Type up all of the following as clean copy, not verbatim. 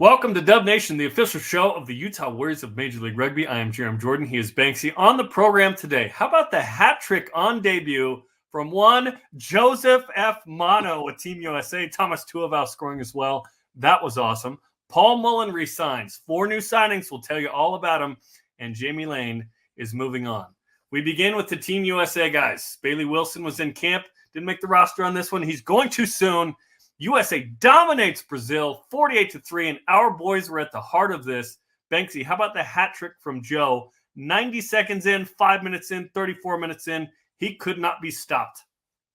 Welcome to Dub Nation, the official show of the Utah Warriors of Major League Rugby. I am Jarom Jordan. He is Banksy. On the program today, how about the hat trick on debut from one Joseph F. Mano with Team USA. Thomas Tuaval scoring as well. That was awesome. Paul Mullen resigns. 4 new signings. We'll tell you all about them. And Jamie Lane is moving on. We begin with the Team USA guys. Bailey Wilson was in camp. Didn't make the roster on this one. He's going too soon. USA dominates Brazil 48-3, and our boys were at the heart of this. Banksy, how about the hat trick from Joe? 90 seconds in, 5 minutes in, 34 minutes in. He could not be stopped.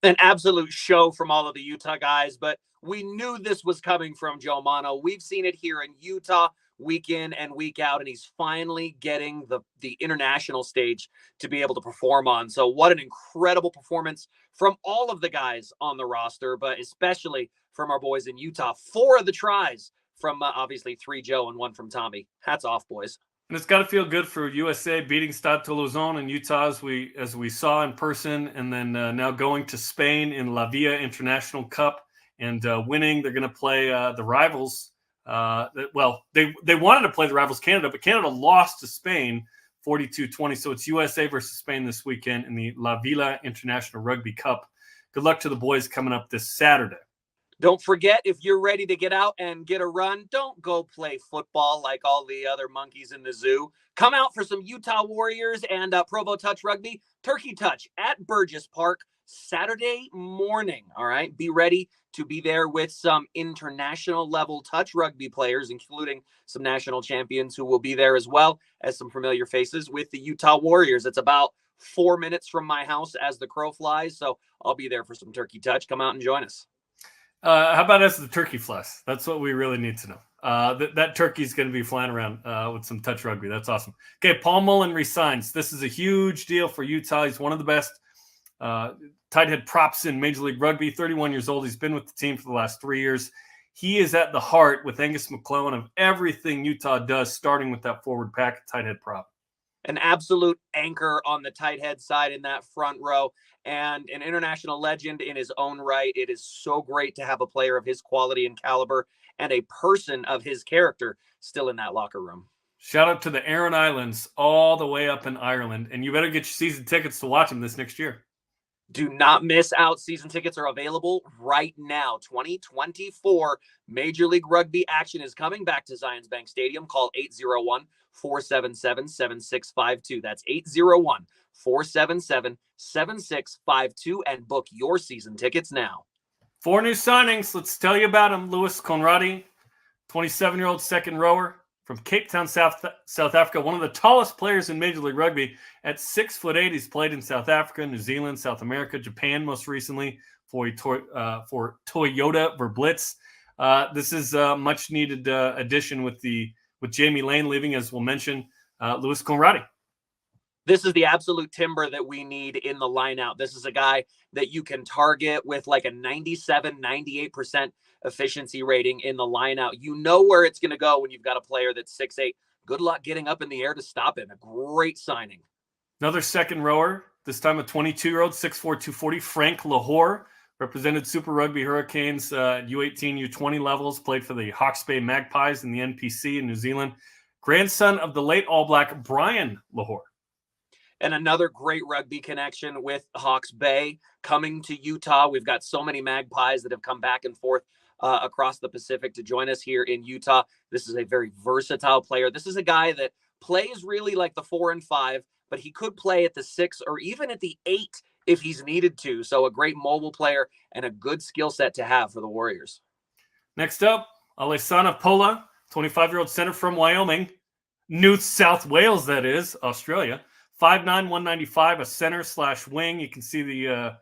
An absolute show from all of the Utah guys, but we knew this was coming from Joe Mano. We've seen it here in Utah week in and week out, and he's finally getting the international stage to be able to perform on. So what an incredible performance from all of the guys on the roster, but especially from our boys in Utah. 4 of the tries from obviously 3 Joe and 1 from Tommy. Hats off, boys. And it's got to feel good for USA beating Stade Toulousain in Utah as we saw in person, and then now going to Spain in La Via International Cup and winning. They're going to play the rivals. They wanted to play the rivals Canada, but Canada lost to Spain 42-20. So it's USA versus Spain this weekend in the La Villa International Rugby Cup. Good luck to the boys coming up this Saturday. Don't forget, if you're ready to get out and get a run, don't go play football like all the other monkeys in the zoo. Come out for some Utah Warriors and Provo Touch Rugby, Turkey Touch at Burgess Park Saturday morning. All right, be ready to be there with some international level touch rugby players, including some national champions who will be there, as well as some familiar faces with the Utah Warriors. It's about 4 minutes from my house as the crow flies, so I'll be there for some Turkey Touch. Come out and join us. How about us, the turkey flesh? That's what we really need to know. That turkey's going to be flying around with some touch rugby. That's awesome. Okay, Paul Mullen resigns. This is a huge deal for Utah. He's one of the best tight head props in Major League Rugby. 31 years old. He's been with the team for the last 3 years. He is at the heart with Angus McClellan of everything Utah does, starting with that forward pack tight head prop. An absolute anchor on the tight head side in that front row, and an international legend in his own right. It is so great to have a player of his quality and caliber and a person of his character still in that locker room. Shout out to the Aran Islands all the way up in Ireland, and you better get your season tickets to watch him this next year. Do not miss out. Season tickets are available right now. 2024 Major League Rugby action is coming back to Zions Bank Stadium. Call 801-477-7652. That's 801-477-7652 and book your season tickets now. 4 new signings. Let's tell you about them. Louis Conradi, 27-year-old second rower from Cape Town, South Africa, one of the tallest players in Major League Rugby. At 6'8", he's played in South Africa, New Zealand, South America, Japan most recently for Toyota Verblitz. This is a much-needed addition with Jamie Lane leaving, as we'll mention, Louis Conradi. This is the absolute timber that we need in the lineout. This is a guy that you can target with like a 97, 98% efficiency rating in the lineout. You know where it's going to go when you've got a player that's 6'8". Good luck getting up in the air to stop him. A great signing. Another second rower, this time a 22-year-old, 6'4", 240, Frank Lahore, represented Super Rugby Hurricanes U18, U20 levels, played for the Hawke's Bay Magpies in the NPC in New Zealand. Grandson of the late All Black Brian Lahore. And another great rugby connection with Hawke's Bay coming to Utah. We've got so many Magpies that have come back and forth across the Pacific to join us here in Utah. This is a very versatile player. This is a guy that plays really like the 4 and 5, but he could play at the 6 or even at the 8 if he's needed to. So a great mobile player and a good skill set to have for the Warriors. Next up, Alessana Pola, 25-year-old center from Wyoming, New South Wales, that is, Australia. 5'9", 195, a center/wing. You can see the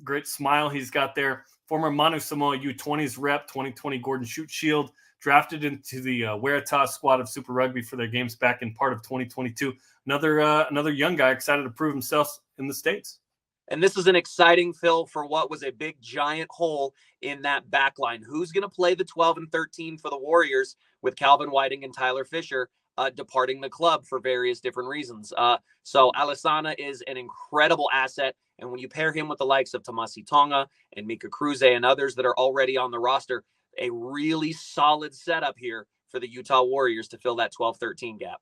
great smile he's got there. Former Manu Samoa U20s rep, 2020 Gordon Shoot Shield, drafted into the Waratah squad of Super Rugby for their games back in part of 2022. Another young guy excited to prove himself in the States. And this is an exciting fill for what was a big, giant hole in that back line. Who's going to play the 12 and 13 for the Warriors with Calvin Whiting and Tyler Fisher departing the club for various different reasons? So Alessana is an incredible asset. And when you pair him with the likes of Tomasi Tonga and Mika Cruze and others that are already on the roster, a really solid setup here for the Utah Warriors to fill that 12-13 gap.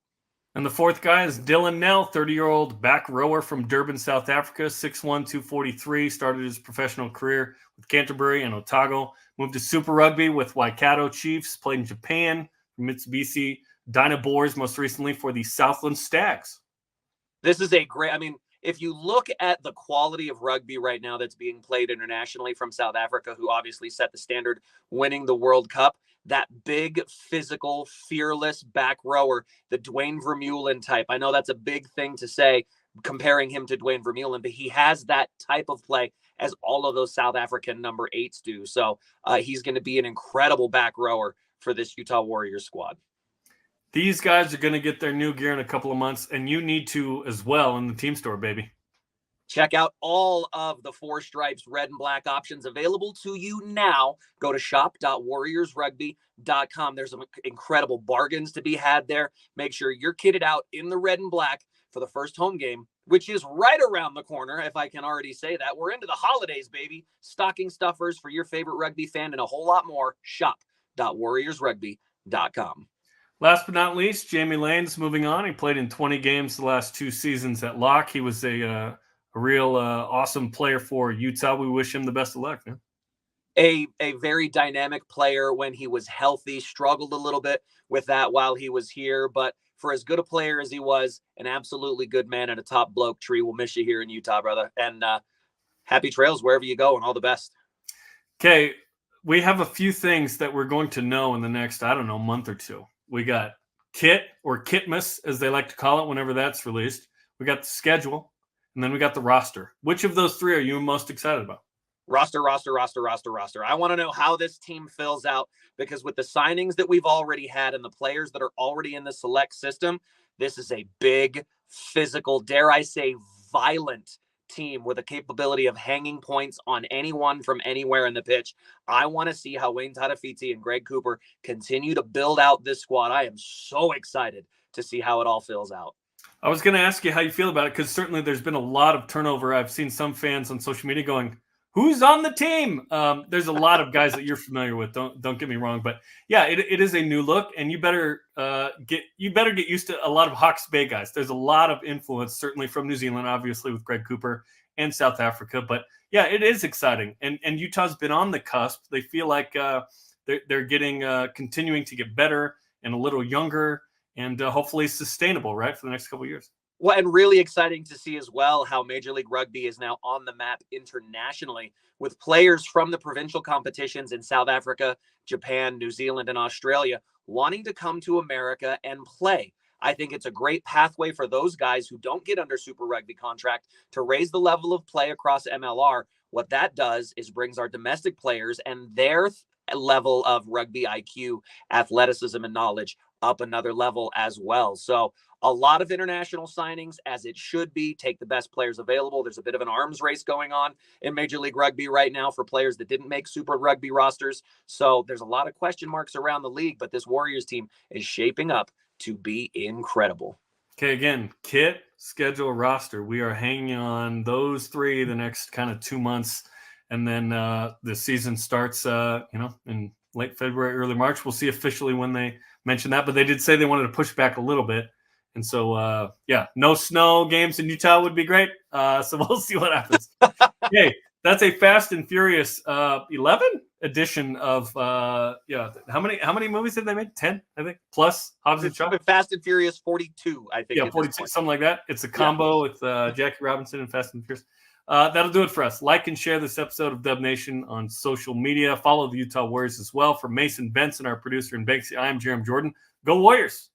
And the fourth guy is Dylan Nell, 30-year-old back rower from Durban, South Africa, 6'1", 243, started his professional career with Canterbury and Otago, moved to Super Rugby with Waikato Chiefs, played in Japan, Mitsubishi Dynaboars, most recently for the Southland Stags. This is a great, if you look at the quality of rugby right now that's being played internationally from South Africa, who obviously set the standard winning the World Cup, that big, physical, fearless back rower, the Dwayne Vermeulen type. I know that's a big thing to say, comparing him to Dwayne Vermeulen, but he has that type of play as all of those South African number 8s do. So he's going to be an incredible back rower for this Utah Warriors squad. These guys are going to get their new gear in a couple of months, and you need to as well in the team store, baby. Check out all of the Four Stripes red and black options available to you now. Go to shop.warriorsrugby.com. There's some incredible bargains to be had there. Make sure you're kitted out in the red and black for the first home game, which is right around the corner, if I can already say that. We're into the holidays, baby. Stocking stuffers for your favorite rugby fan and a whole lot more. Shop.warriorsrugby.com. Last but not least, Jamie Lane's moving on. He played in 20 games the last 2 seasons at Locke. He was a real awesome player for Utah. We wish him the best of luck, man. A very dynamic player when he was healthy, struggled a little bit with that while he was here, but for as good a player as he was, an absolutely good man and a top bloke. Tree, we'll miss you here in Utah, brother. And happy trails wherever you go and all the best. Okay, we have a few things that we're going to know in the next, month or two. We got Kit, or Kitmas, as they like to call it whenever that's released. We got the schedule, and then we got the roster. Which of those three are you most excited about? Roster. I want to know how this team fills out, because with the signings that we've already had and the players that are already in the select system, this is a big, physical, dare I say, violent team with a capability of hanging points on anyone from anywhere in the pitch. I want to see how Wayne Tadafiti and Greg Cooper continue to build out this squad. I am so excited to see how it all fills out. I was going to ask you how you feel about it, because certainly there's been a lot of turnover. I've seen some fans on social media going, who's on the team? There's a lot of guys that you're familiar with. Don't get me wrong, but yeah, it is a new look, and you better get used to a lot of Hawke's Bay guys. There's a lot of influence, certainly from New Zealand, obviously with Greg Cooper, and South Africa. But yeah, it is exciting, and Utah's been on the cusp. They feel like they're getting continuing to get better and a little younger, and hopefully sustainable, right, for the next couple of years. Well, and really exciting to see as well how Major League Rugby is now on the map internationally, with players from the provincial competitions in South Africa, Japan, New Zealand, and Australia wanting to come to America and play. I think it's a great pathway for those guys who don't get under Super Rugby contract to raise the level of play across MLR. What that does is brings our domestic players and their level of rugby IQ, athleticism, and knowledge up another level as well. So a lot of international signings, as it should be. Take the best players available. There's a bit of an arms race going on in Major League Rugby right now for players that didn't make Super Rugby rosters. So there's a lot of question marks around the league, but this Warriors team is shaping up to be incredible. Okay, again, kit, schedule, roster. We are hanging on those three the next kind of 2 months. And then the season starts, in late February, early March. We'll see officially when they mention that. But they did say they wanted to push back a little bit. And so, no snow games in Utah would be great. So we'll see what happens. Okay, that's a Fast and Furious 11 edition of How many movies have they made? 10, I think, plus Hobbs and Shaw. Fast and Furious 42, I think. Yeah, 42, something like that. It's a combo with Jackie Robinson and Fast and Furious. That'll do it for us. Like and share this episode of Dub Nation on social media. Follow the Utah Warriors as well. For Mason Benson, our producer, and Banksy, I am Jarom Jordan. Go Warriors!